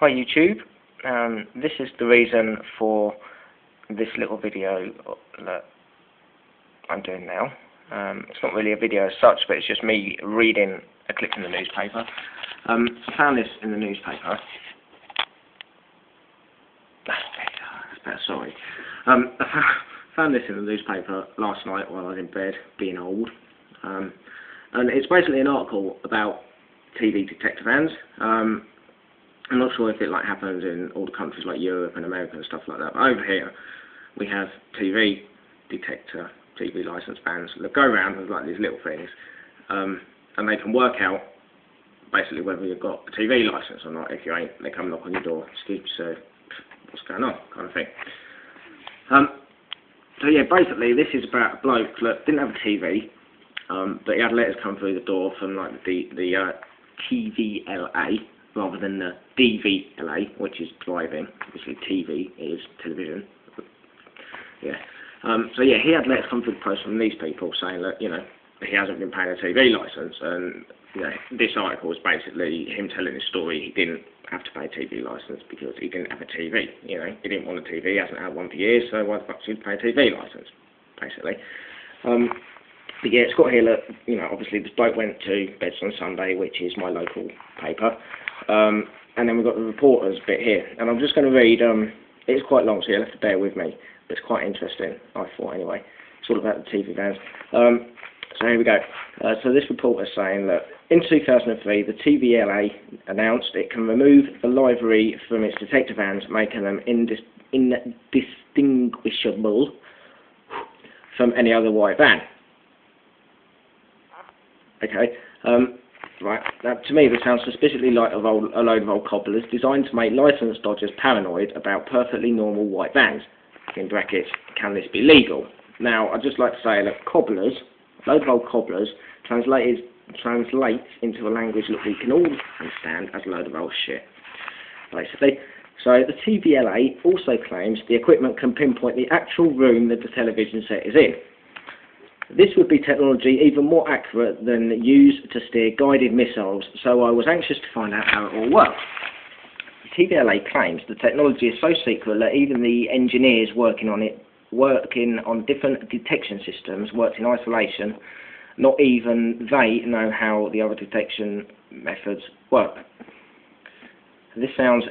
Hi YouTube, this is the reason for this little video that I'm doing now. It's not really a video as such, but it's just me reading a clip in the newspaper. I found this in the newspaper. Sorry. I found this in the newspaper last night while I was in bed, being old. And it's basically an article about TV detector vans. I'm not sure if it happens in all the countries like Europe and America and stuff like that, but over here we have TV detector, TV license vans that go around with these little things, and they can work out basically whether you've got a TV license or not. If you ain't, they come knock on your door, excuse me sir, what's going on, kind of thing. So yeah, basically this is about a bloke that didn't have a TV, but he had letters come through the door from the TVLA, rather than the DVLA, which is driving. Obviously TV is television. Yeah. So yeah, he had letters come through the post from these people saying that, you know, he hasn't been paying a TV licence, and you know, this article is basically him telling his story. He didn't have to pay a TV licence because he didn't have a TV. You know, he didn't want a TV, he hasn't had one for years, so why the fuck should he pay a TV licence, basically. But yeah, it's got here that, you know, obviously this bloke went to Beds on Sunday, which is my local paper, and then we've got the reporters bit here, and I'm just going to read, it's quite long, so you'll have to bear with me, but it's quite interesting, I thought anyway. It's all about the TV vans. So here we go. So this reporter is saying that in 2003, the TVLA announced it can remove the livery from its detector vans, making them indistinguishable from any other white van. Okay, right, now to me this sounds suspiciously like a load of old cobblers designed to make licence dodgers paranoid about perfectly normal white vans. In brackets, can this be legal? Now, I'd just like to say that cobblers, a load of old cobblers, translates into a language that we can all understand as a load of old shit, basically. So the TVLA also claims the equipment can pinpoint the actual room that the television set is in. This would be technology even more accurate than used to steer guided missiles, so I was anxious to find out how it all works. The TVLA claims the technology is so secret that even the engineers working on different detection systems worked in isolation. Not even they know how the other detection methods work. This sounds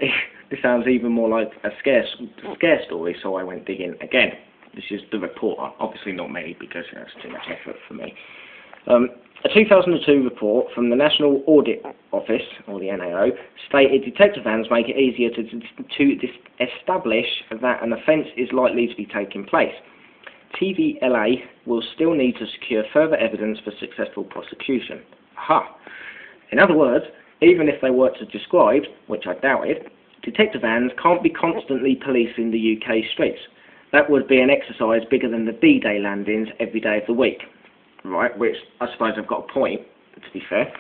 even more like a scare story, so I went digging again. This is the reporter, obviously not me, because that's too much effort for me. A 2002 report from the National Audit Office, or the NAO, stated detector vans make it easier to establish that an offence is likely to be taking place. TVLA will still need to secure further evidence for successful prosecution. Aha! In other words, even if they were to describe, which I doubt it, detector vans can't be constantly policing the UK streets. That would be an exercise bigger than the D-Day landings every day of the week. Right, which I suppose I've got a point, to be fair.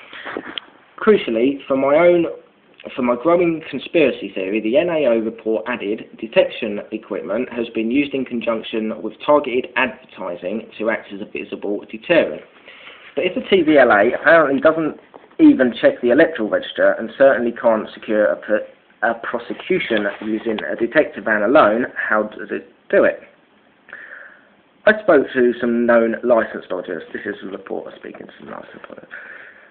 Crucially, for my growing conspiracy theory, the NAO report added, detection equipment has been used in conjunction with targeted advertising to act as a visible deterrent. But if the TVLA apparently doesn't even check the electoral register and certainly can't secure a prosecution using a detector van alone, how does it do it? I spoke to some known licence dodgers. This is a reporter speaking to some licence dodgers.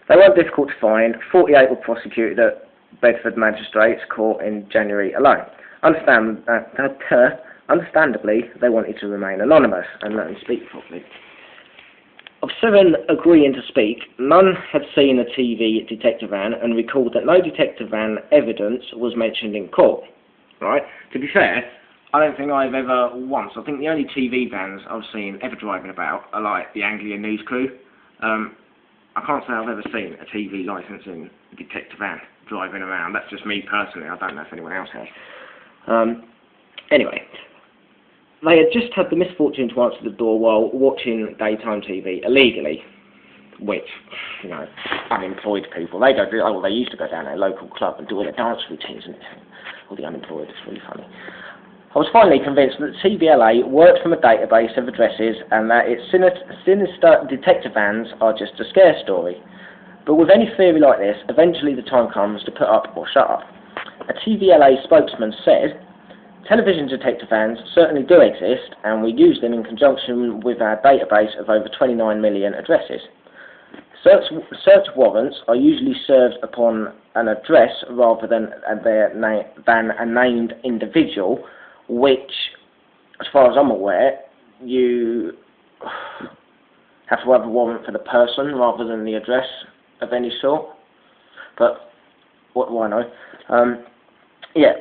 They weren't difficult to find. 48 were prosecuted at Bedford Magistrates Court in January alone. Understandably, they wanted to remain anonymous and let them speak properly. Of 7 agreeing to speak, none had seen a TV detector van and recalled that no detector van evidence was mentioned in court. Right? To be fair, I don't think I've ever once. I think the only TV vans I've seen ever driving about are like the Anglia News Crew. I can't say I've ever seen a TV licensing detector van driving around. That's just me personally. I don't know if anyone else has. Anyway, they had just had the misfortune to answer the door while watching daytime TV illegally, which, you know, unemployed people, they don't do. Oh, well, they used to go down to their local club and do all their dance routines and all the unemployed. It's really funny. I was finally convinced that TVLA worked from a database of addresses and that its sinister detector vans are just a scare story. But with any theory like this, eventually the time comes to put up or shut up. A TVLA spokesman said, television detector vans certainly do exist, and we use them in conjunction with our database of over 29 million addresses. Search warrants are usually served upon an address rather than a named individual, which, as far as I'm aware, you have to have a warrant for the person rather than the address of any sort. But what do I know? Yeah.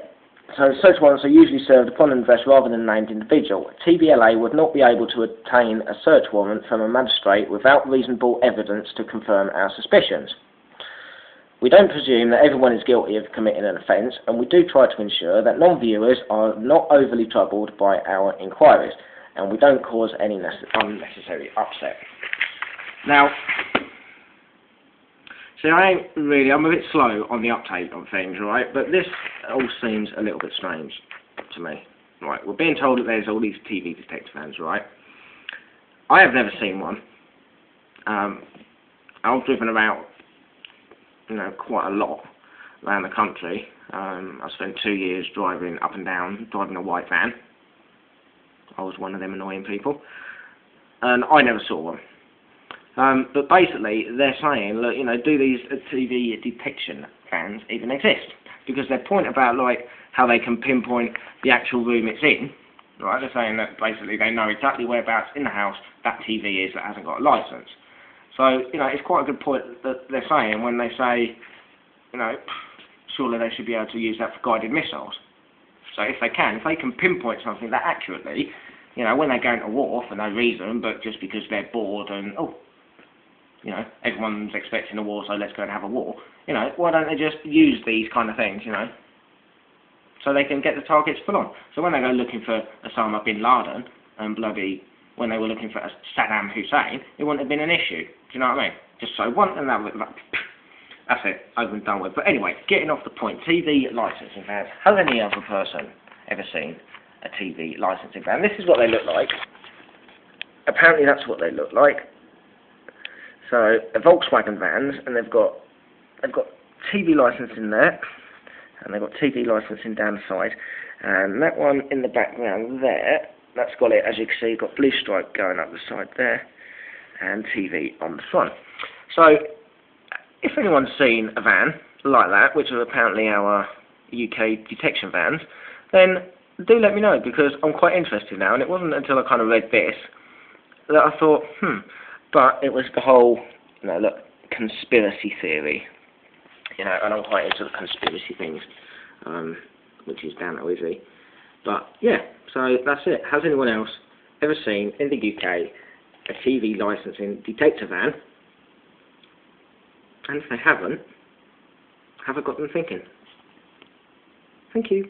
So search warrants are usually served upon an address rather than a named individual. TVLA would not be able to obtain a search warrant from a magistrate without reasonable evidence to confirm our suspicions. We don't presume that everyone is guilty of committing an offence, and we do try to ensure that non-viewers are not overly troubled by our inquiries, and we don't cause any unnecessary upset. Now, see, I'm a bit slow on the uptake on things, right? But this all seems a little bit strange to me. Right, we're being told that there's all these TV detector vans, right? I have never seen one. I've driven about, quite a lot around the country. I spent 2 years driving up and down, driving a white van. I was one of them annoying people. And I never saw one. But basically, they're saying, look, do these TV detection vans even exist? Because their point about, how they can pinpoint the actual room it's in, right? They're saying that basically they know exactly whereabouts in the house that TV is that hasn't got a license. So, it's quite a good point that they're saying when they say, surely they should be able to use that for guided missiles. So if they can pinpoint something that accurately, when they're going to war for no reason, but just because they're bored and, everyone's expecting a war, so let's go and have a war. Why don't they just use these kind of things, so they can get the targets full on. So when they go looking for Osama bin Laden and when they were looking for Saddam Hussein, it wouldn't have been an issue. Do you know what I mean? Just so one and that's it, over and done with. But anyway, getting off the point, TV licensing vans. Has any other person ever seen a TV licensing van? This is what they look like. Apparently that's what they look like. So, they're Volkswagen vans, and they've got TV licensing there, and they've got TV licensing down the side, and that one in the background there, that's got it, as you can see, got blue stripe going up the side there, and TV on the front. So, if anyone's seen a van like that, which are apparently our UK detection vans, then do let me know, because I'm quite interested now, and it wasn't until I kind of read this that I thought, but it was the whole, conspiracy theory, and I'm quite into the conspiracy things, which is damn not easy. But yeah, so that's it. Has anyone else ever seen in the UK a TV licensing detector van? And if they haven't, have I got them thinking? Thank you.